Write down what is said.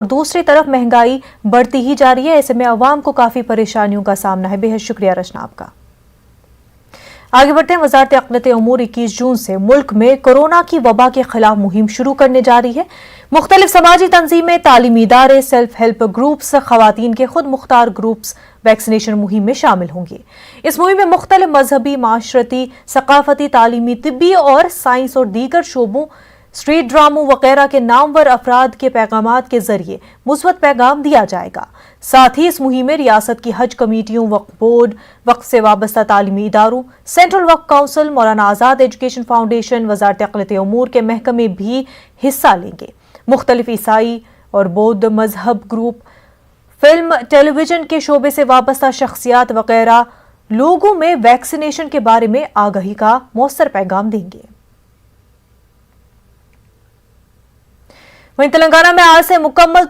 दूसरी तरफ महंगाई बढ़ती ही जा रही है। ऐसे में अवाम को काफी परेशानियों का सामना है। बेहद शुक्रिया रचना आपका। आगे बढ़ते हैं। वजारत अक़लियत उमूर 21 जून से मुल्क में कोरोना की वबा के खिलाफ मुहिम शुरू करने जा रही है। मुख्तलिफ समाजी तंजीमें, तालीमी इदारे, सेल्फ हेल्प ग्रुप्स, खवातीन के खुद मुख्तार ग्रुप्स वैक्सीनेशन मुहिम में शामिल होंगे। इस मुहिम में मुख्तलिफ मजहबी, माशरती, सकाफती, तालीमी, तिब्बी और साइंस और दीगर शोबों, स्ट्रीट ड्रामों वगैरह के नामवर अफराद के पैगामात के जरिए मुस्बत पैगाम दिया जाएगा। साथ ही इस मुहिम में रियासत की हज कमेटियों, वक्फ बोर्ड, वक्फ से वाबस्ता तालीमी इदारों, सेंट्रल वक्फ council, Maulana Azad education foundation, वजारत अक़लियत उमूर के महकमे भी हिस्सा लेंगे। मुख्तलिफ ईसाई और बौद्ध मजहब ग्रुप, फिल्म, टेलीविजन के शोबे से वाबस्ता शख्सियात वगैरह लोगों में वैक्सीनेशन के बारे में आगाही का मौसर पैगाम देंगे। वहीं तेलंगाना में आज से मुकम्मल